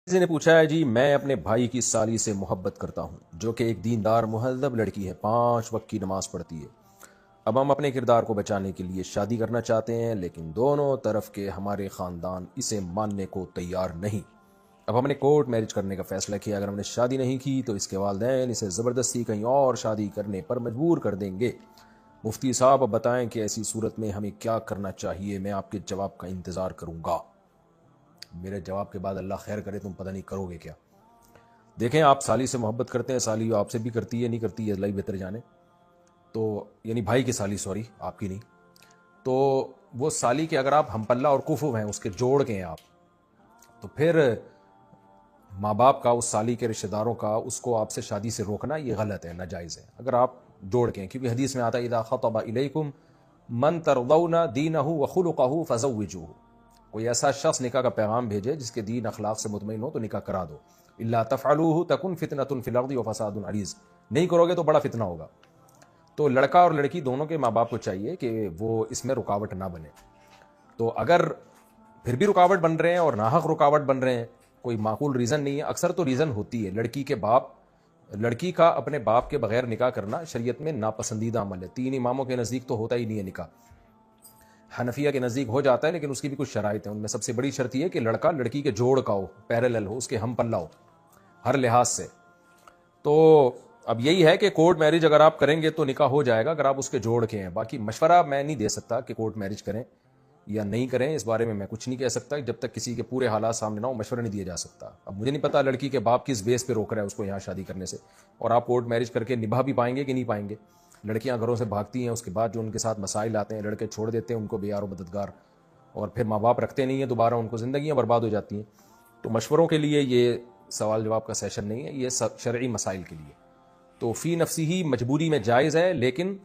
کسی نے پوچھا ہے جی میں اپنے بھائی کی سالی سے محبت کرتا ہوں جو کہ ایک دیندار مہذب لڑکی ہے، 5 وقت کی نماز پڑھتی ہے۔ اب ہم اپنے کردار کو بچانے کے لیے شادی کرنا چاہتے ہیں، لیکن دونوں طرف کے ہمارے خاندان اسے ماننے کو تیار نہیں۔ اب ہم نے کورٹ میرج کرنے کا فیصلہ کیا، اگر ہم نے شادی نہیں کی تو اس کے والدین اسے زبردستی کہیں اور شادی کرنے پر مجبور کر دیں گے۔ مفتی صاحب اب بتائیں کہ ایسی صورت میں ہمیں کیا کرنا چاہیے؟ میں آپ کے جواب کا انتظار کروں گا۔ میرے جواب کے بعد اللہ خیر کرے تم پتہ نہیں کرو گے کیا۔ دیکھیں، آپ سالی سے محبت کرتے ہیں، سالی آپ سے بھی کرتی ہے نہیں کرتی ہے، اللہ ہی بہتر جانے۔ تو یعنی بھائی کی سالی، سوری آپ کی نہیں، تو وہ سالی کے اگر آپ ہم پلہ اور کفو ہیں، اس کے جوڑ کے ہیں آپ، تو پھر ماں باپ کا، اس سالی کے رشتہ داروں کا اس کو آپ سے شادی سے روکنا یہ غلط ہے، ناجائز ہے اگر آپ جوڑ کے ہیں، کیونکہ حدیث میں آتا ہے اذا خطب الیکم من ترضون دینہ وخلقہ فزوجوہ۔ کوئی ایسا شخص نکاح کا پیغام بھیجے جس کے دین اخلاق سے مطمئن ہو تو نکاح کرا دو۔ الا تفعلوہ تکن فتنۃ فی الارض وفساد عریض، نہیں کرو گے تو بڑا فتنہ ہوگا۔ تو لڑکا اور لڑکی دونوں کے ماں باپ کو چاہیے کہ وہ اس میں رکاوٹ نہ بنے۔ تو اگر پھر بھی رکاوٹ بن رہے ہیں اور ناحق رکاوٹ بن رہے ہیں، کوئی معقول ریزن نہیں ہے، اکثر تو ریزن ہوتی ہے۔ لڑکی کے باپ، لڑکی کا اپنے باپ کے بغیر نکاح کرنا شریعت میں ناپسندیدہ عمل ہے۔ 3 اماموں کے نزدیک تو ہوتا ہی نہیں ہے نکاح، حنفیہ کے نزدیک ہو جاتا ہے لیکن اس کی بھی کچھ شرائط ہیں، ان میں سب سے بڑی شرط یہ ہے کہ لڑکا لڑکی کے جوڑ کا ہو، پیرالل ہو، اس کے ہم پلہ ہو ہر لحاظ سے۔ تو اب یہی ہے کہ کورٹ میرج اگر آپ کریں گے تو نکاح ہو جائے گا اگر آپ اس کے جوڑ کے ہیں۔ باقی مشورہ میں نہیں دے سکتا کہ کورٹ میرج کریں یا نہیں کریں، اس بارے میں کچھ نہیں کہہ سکتا جب تک کسی کے پورے حالات سامنے نہ ہو، مشورہ نہیں دیا جا سکتا۔ اب مجھے نہیں پتا لڑکی کے باپ کس بیس پہ روک رہا ہے اس کو یہاں شادی کرنے سے، اور آپ کورٹ میرج کر کے نبھا بھی پائیں گے کہ نہیں پائیں گے۔ لڑکیاں گھروں سے بھاگتی ہیں، اس کے بعد جو ان کے ساتھ مسائل آتے ہیں، لڑکے چھوڑ دیتے ہیں ان کو بے یار و مددگار، اور پھر ماں باپ رکھتے نہیں ہیں دوبارہ، ان کو زندگیاں برباد ہو جاتی ہیں۔ تو مشوروں کے لیے یہ سوال جواب کا سیشن نہیں ہے، یہ شرعی مسائل کے لیے۔ تو فی نفسی ہی مجبوری میں جائز ہے، لیکن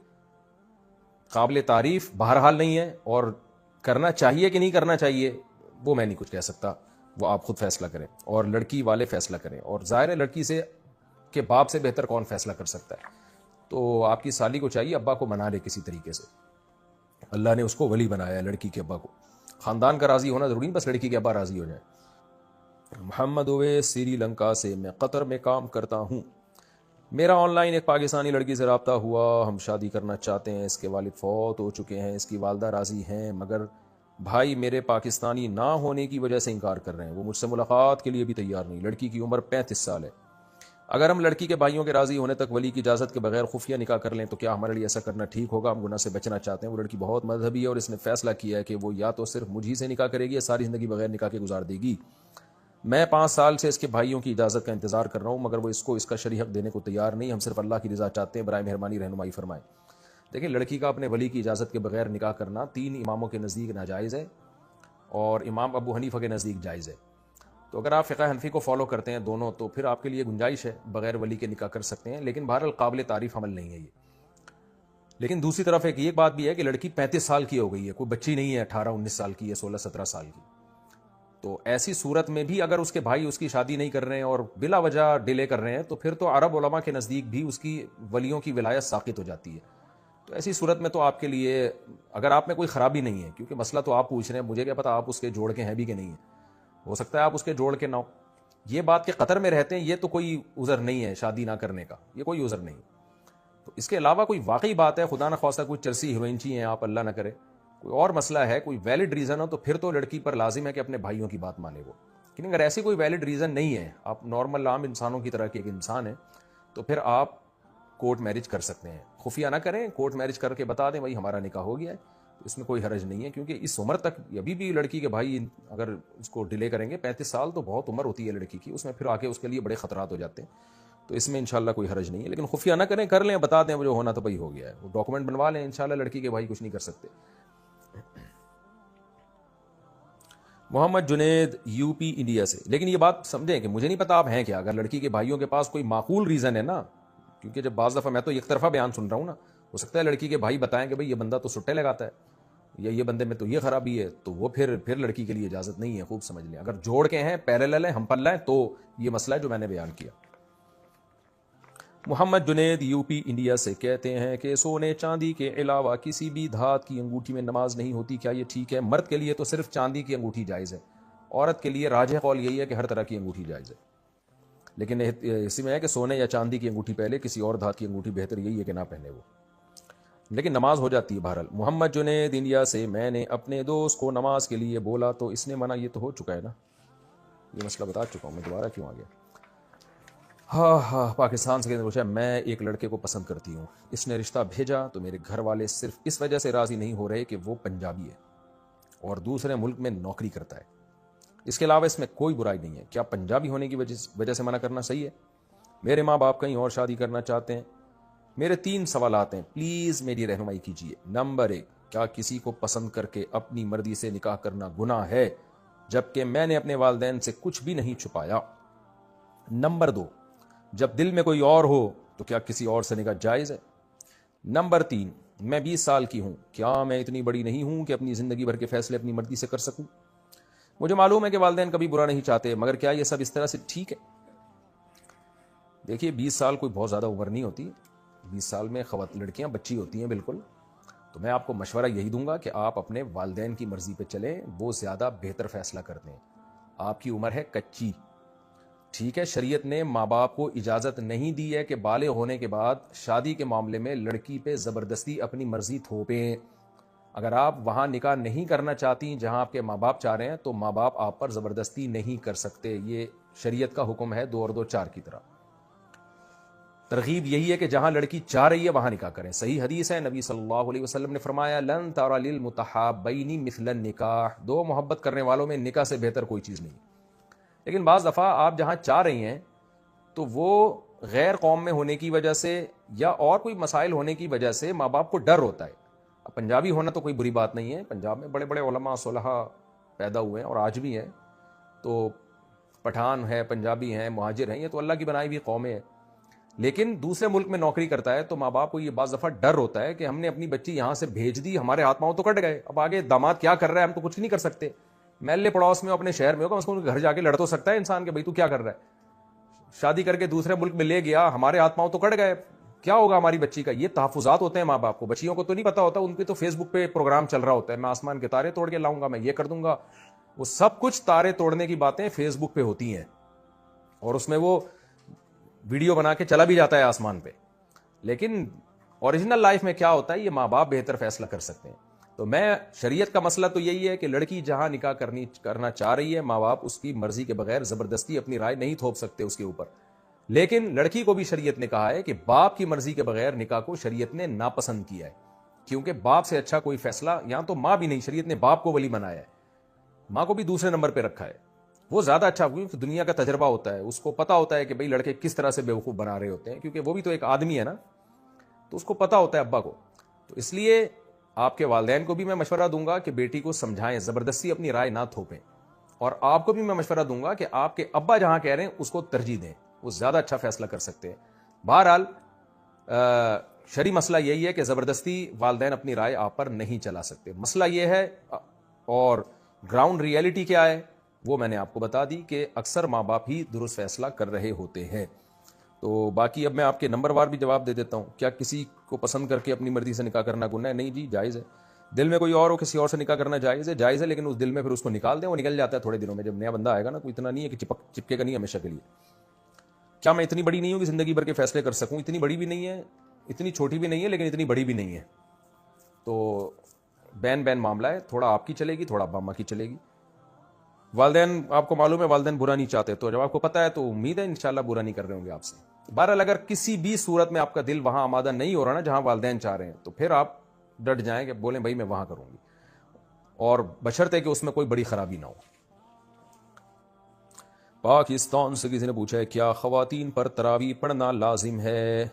قابل تعریف بہرحال نہیں ہے، اور کرنا چاہیے کہ نہیں کرنا چاہیے وہ میں نہیں کچھ کہہ سکتا، وہ آپ خود فیصلہ کریں اور لڑکی والے فیصلہ کریں، اور ظاہر ہے لڑکی سے کے باپ سے بہتر کون فیصلہ کر سکتا ہے۔ تو آپ کی سالی کو چاہیے ابا کو منا لے کسی طریقے سے، اللہ نے اس کو ولی بنایا ہے لڑکی کے ابا کو، خاندان کا راضی ہونا ضروری نہیں، بس لڑکی کے ابا راضی ہو جائیں۔ محمد اویس سری لنکا سے، میں قطر میں کام کرتا ہوں، میرا آن لائن ایک پاکستانی لڑکی سے رابطہ ہوا، ہم شادی کرنا چاہتے ہیں، اس کے والد فوت ہو چکے ہیں، اس کی والدہ راضی ہیں، مگر بھائی میرے پاکستانی نہ ہونے کی وجہ سے انکار کر رہے ہیں، وہ مجھ سے ملاقات کے لیے بھی تیار نہیں۔ لڑکی کی عمر 35 سال ہے۔ اگر ہم لڑکی کے بھائیوں کے راضی ہونے تک ولی کی اجازت کے بغیر خفیہ نکاح کر لیں تو کیا ہمارے لیے ایسا کرنا ٹھیک ہوگا؟ ہم گناہ سے بچنا چاہتے ہیں۔ وہ لڑکی بہت مذہبی ہے اور اس نے فیصلہ کیا ہے کہ وہ یا تو صرف مجھ ہی سے نکاح کرے گی یا ساری زندگی بغیر نکاح کے گزار دے گی۔ میں 5 سال سے اس کے بھائیوں کی اجازت کا انتظار کر رہا ہوں، مگر وہ اس کو اس کا شرعی حق دینے کو تیار نہیں۔ ہم صرف اللہ کی رضا چاہتے ہیں، برائے مہربانی رہنمائی فرمائیں۔ دیکھیں، لڑکی کا اپنے ولی کی اجازت کے بغیر نکاح کرنا 3 اماموں کے نزدیک ناجائز ہے اور امام ابو حنیفہ کے نزدیک جائز ہے۔ تو اگر آپ فقہ حنفی کو فالو کرتے ہیں دونوں، تو پھر آپ کے لیے گنجائش ہے، بغیر ولی کے نکاح کر سکتے ہیں، لیکن بہرحال قابل تعریف عمل نہیں ہے یہ۔ لیکن دوسری طرف ایک یہ بات بھی ہے کہ لڑکی 35 سال کی ہو گئی ہے، کوئی بچی نہیں ہے 18-19 سال کی ہے، 16-17 سال کی۔ تو ایسی صورت میں بھی اگر اس کے بھائی اس کی شادی نہیں کر رہے ہیں اور بلا وجہ ڈیلے کر رہے ہیں، تو پھر تو عرب علماء کے نزدیک بھی اس کی ولیوں کی ولایت ساقط ہو جاتی ہے۔ تو ایسی صورت میں تو آپ کے لیے، اگر آپ میں کوئی خرابی نہیں ہے، کیونکہ مسئلہ تو آپ پوچھ رہے ہیں، مجھے کیا پتا آپ اس کے جوڑ کے ہیں بھی کہ نہیں ہے، ہو سکتا ہے آپ اس کے جوڑ کے نہ ہو۔ یہ بات کہ قطر میں رہتے ہیں یہ تو کوئی عذر نہیں ہے شادی نہ کرنے کا، یہ کوئی عذر نہیں۔ تو اس کے علاوہ کوئی واقعی بات ہے، خدا نہ خواستہ کوئی چرسی ہیروئنچی ہیں آپ، اللہ نہ کرے کوئی اور مسئلہ ہے، کوئی ویلڈ ریزن ہو، تو پھر تو لڑکی پر لازم ہے کہ اپنے بھائیوں کی بات مانے وہ۔ لیکن اگر ایسی کوئی ویلڈ ریزن نہیں ہے، آپ نارمل عام انسانوں کی طرح کے ایک انسان ہیں، تو پھر آپ کورٹ میرج کر سکتے ہیں۔ خفیہ نہ کریں، کورٹ میرج کر کے بتا دیں بھائی ہمارا نکاح ہو گیا ہے، تو اس میں کوئی حرج نہیں ہے، کیونکہ اس عمر تک ابھی بھی لڑکی کے بھائی اگر اس کو ڈیلے کریں گے، 35 سال تو بہت عمر ہوتی ہے لڑکی کی، اس میں پھر آگے اس کے لیے بڑے خطرات ہو جاتے ہیں۔ تو اس میں انشاءاللہ کوئی حرج نہیں ہے، لیکن خفیہ نہ کریں، کر لیں، بتا دیں جو ہونا تو بھائی ہو گیا ہے، وہ ڈاکومنٹ بنوا لیں، انشاءاللہ لڑکی کے بھائی کچھ نہیں کر سکتے۔ محمد جنید یو پی انڈیا سے، لیکن یہ بات سمجھیں کہ مجھے نہیں پتا آپ ہیں کیا، اگر لڑکی کے بھائیوں کے پاس کوئی معقول ریزن ہے نا، کیونکہ جب بعض دفعہ میں تو ایک طرفہ بیان سن رہا ہوں نا، ہو سکتا ہے لڑکی کے بھائی بتائیں کہ بھئی یہ بندہ تو سٹے لگاتا ہے یا یہ بندے میں تو یہ خرابی ہے، تو وہ پھر لڑکی کے لیے اجازت نہیں ہے، خوب سمجھ لیں۔ اگر جوڑ کے ہیں، پیرالل ہیں، ہم پلہ ہیں، تو یہ مسئلہ ہے جو میں نے بیان کیا۔ محمد جنید یو پی انڈیا سے کہتے ہیں کہ سونے چاندی کے علاوہ کسی بھی دھات کی انگوٹھی میں نماز نہیں ہوتی، کیا یہ ٹھیک ہے؟ مرد کے لیے تو صرف چاندی کی انگوٹھی جائز ہے، عورت کے لیے راجح قول یہی ہے کہ ہر طرح کی انگوٹھی جائز ہے، لیکن اسی میں ہے کہ سونے یا چاندی کی انگوٹھی پہلے، کسی اور دھات کی انگوٹھی بہتر یہی ہے کہ نہ پہنے وہ، لیکن نماز ہو جاتی ہے بہرحال۔ محمد جنید انڈیا سے، میں نے اپنے دوست کو نماز کے لیے بولا تو اس نے منع، یہ تو ہو چکا ہے نا، یہ مسئلہ بتا چکا ہوں میں، دوبارہ کیوں آ گیا؟ ہاں پاکستان سے پوچھا، میں ایک لڑکے کو پسند کرتی ہوں، اس نے رشتہ بھیجا تو میرے گھر والے صرف اس وجہ سے راضی نہیں ہو رہے کہ وہ پنجابی ہے اور دوسرے ملک میں نوکری کرتا ہے، اس کے علاوہ اس میں کوئی برائی نہیں ہے، کیا پنجابی ہونے کی وجہ سے منع کرنا صحیح ہے؟ میرے ماں باپ کہیں اور شادی کرنا چاہتے ہیں۔ میرے 3 سوالات ہیں، پلیز میری رہنمائی کیجیے۔ نمبر 1، کیا کسی کو پسند کر کے اپنی مرضی سے نکاح کرنا گناہ ہے جبکہ میں نے اپنے والدین سے کچھ بھی نہیں چھپایا؟ نمبر 2، جب دل میں کوئی اور ہو تو کیا کسی اور سے نکاح جائز ہے؟ نمبر 3، میں 20 سال کی ہوں، کیا میں اتنی بڑی نہیں ہوں کہ اپنی زندگی بھر کے فیصلے اپنی مرضی سے کر سکوں؟ مجھے معلوم ہے کہ والدین کبھی برا نہیں چاہتے، مگر کیا یہ سب اس طرح سے ٹھیک ہے؟ دیکھیے 20 سال کوئی بہت زیادہ عمر نہیں ہوتی، 20 سال میں لڑکیاں بچی ہوتی ہیں بالکل، تو میں آپ کو مشورہ یہی دوں گا کہ آپ اپنے والدین کی مرضی پہ چلیں، وہ زیادہ بہتر فیصلہ کرتے ہیں۔ آپ کی عمر ہے کچی، ٹھیک ہے، شریعت نے ماں باپ کو اجازت نہیں دی ہے کہ بالغ ہونے کے بعد شادی کے معاملے میں لڑکی پہ زبردستی اپنی مرضی تھوپیں۔ اگر آپ وہاں نکاح نہیں کرنا چاہتی جہاں آپ کے ماں باپ چاہ رہے ہیں تو ماں باپ آپ پر زبردستی نہیں کر سکتے، یہ شریعت کا حکم ہے 2 اور 2 4 کی طرح۔ ترغیب یہی ہے کہ جہاں لڑکی چاہ رہی ہے وہاں نکاح کریں۔ صحیح حدیث ہے، نبی صلی اللہ علیہ وسلم نے فرمایا، لن ترى للمتحابین مثل النکاح، 2 محبت کرنے والوں میں نکاح سے بہتر کوئی چیز نہیں۔ لیکن بعض دفعہ آپ جہاں چاہ رہی ہیں تو وہ غیر قوم میں ہونے کی وجہ سے یا اور کوئی مسائل ہونے کی وجہ سے ماں باپ کو ڈر ہوتا ہے۔ اب پنجابی ہونا تو کوئی بری بات نہیں ہے، پنجاب میں بڑے بڑے علماء صلحاء پیدا ہوئے ہیں اور آج بھی ہیں، تو پٹھان ہے، پنجابی ہیں، مہاجر ہیں، یہ تو اللہ کی بنائی ہوئی قومیں ہیں، لیکن دوسرے ملک میں نوکری کرتا ہے تو ماں باپ کو یہ بعض دفعہ ڈر ہوتا ہے کہ ہم نے اپنی بچی یہاں سے بھیج دی، ہمارے ہاتھ پاؤں تو کٹ گئے، اب آگے داماد کیا کر رہا ہے ہم تو کچھ نہیں کر سکتے۔ محلے پڑوس میں اپنے شہر میں ہوگا، اس کو گھر جا کے لڑ تو سکتا ہے انسان کہ بھائی تو کیا کر رہا ہے، شادی کر کے دوسرے ملک میں لے گیا، ہمارے ہاتھ پاؤں تو کٹ گئے، کیا ہوگا ہماری بچی کا؟ یہ تحفظات ہوتے ہیں ماں باپ کو، بچیوں کو تو نہیں پتا ہوتا، ان پہ تو فیس بک پہ پروگرام چل رہا ہوتا ہے، میں آسمان کے تارے توڑ کے لاؤں گا، میں یہ کر دوں گا، وہ سب کچھ تارے توڑنے کی باتیں فیس بک پہ ہوتی ہیں اور اس میں وہ ویڈیو بنا کے چلا بھی جاتا ہے آسمان پہ، لیکن اوریجنل لائف میں کیا ہوتا ہے یہ ماں باپ بہتر فیصلہ کر سکتے ہیں۔ تو میں شریعت کا مسئلہ تو یہی ہے کہ لڑکی جہاں نکاح کرنا چاہ رہی ہے، ماں باپ اس کی مرضی کے بغیر زبردستی اپنی رائے نہیں تھوپ سکتے اس کے اوپر، لیکن لڑکی کو بھی شریعت نے کہا ہے کہ باپ کی مرضی کے بغیر نکاح کو شریعت نے ناپسند کیا ہے، کیونکہ باپ سے اچھا کوئی فیصلہ یہاں تو ماں بھی نہیں، شریعت نے باپ کو ولی بنایا ہے، ماں کو بھی دوسرے نمبر پہ رکھا ہے، وہ زیادہ اچھا، کیونکہ دنیا کا تجربہ ہوتا ہے، اس کو پتا ہوتا ہے کہ بھئی لڑکے کس طرح سے بیوقوف بنا رہے ہوتے ہیں، کیونکہ وہ بھی تو ایک آدمی ہے نا، تو اس کو پتا ہوتا ہے ابا کو۔ تو اس لیے آپ کے والدین کو بھی میں مشورہ دوں گا کہ بیٹی کو سمجھائیں، زبردستی اپنی رائے نہ تھوپیں، اور آپ کو بھی میں مشورہ دوں گا کہ آپ کے ابا جہاں کہہ رہے ہیں اس کو ترجیح دیں، وہ زیادہ اچھا فیصلہ کر سکتے ہیں۔ بہرحال شرعی مسئلہ یہی ہے کہ زبردستی والدین اپنی رائے آپ پر نہیں چلا سکتے، مسئلہ یہ ہے، اور گراؤنڈ ریئلٹی کیا ہے وہ میں نے آپ کو بتا دی کہ اکثر ماں باپ ہی درست فیصلہ کر رہے ہوتے ہیں۔ تو باقی اب میں آپ کے نمبر وار بھی جواب دے دیتا ہوں۔ کیا کسی کو پسند کر کے اپنی مرضی سے نکاح کرنا گناہ ہے؟ نہیں جی، جائز ہے۔ دل میں کوئی اور ہو، کسی اور سے نکاح کرنا جائز ہے، لیکن اس دل میں پھر اس کو نکال دیں، وہ نکل جاتا ہے تھوڑے دنوں میں، جب نیا بندہ آئے گا نا، کوئی اتنا نہیں ہے کہ چپکے گا نہیں ہمیشہ کے لیے۔ کیا میں اتنی بڑی نہیں ہوں کہ زندگی بھر کے فیصلے کر سکوں؟ اتنی بڑی بھی نہیں ہے، اتنی چھوٹی بھی نہیں ہے، لیکن اتنی بڑی بھی نہیں ہے، تو بین معاملہ ہے، تھوڑا آپ کی چلے گی، تھوڑا ابا اماں کی چلے گی۔ والدین آپ کو معلوم ہے والدین برا نہیں چاہتے، تو جب آپ کو پتہ ہے تو امید ہے انشاءاللہ برا نہیں کر رہے ہوں گے آپ سے۔ بہرحال اگر کسی بھی صورت میں آپ کا دل وہاں آمادہ نہیں ہو رہا نا جہاں والدین چاہ رہے ہیں، تو پھر آپ ڈٹ جائیں کہ بولیں بھائی میں وہاں کروں گی، اور بشرطے کہ اس میں کوئی بڑی خرابی نہ ہو۔ پاکستان سے کسی نے پوچھا ہے کیا خواتین پر تراویح پڑھنا لازم ہے؟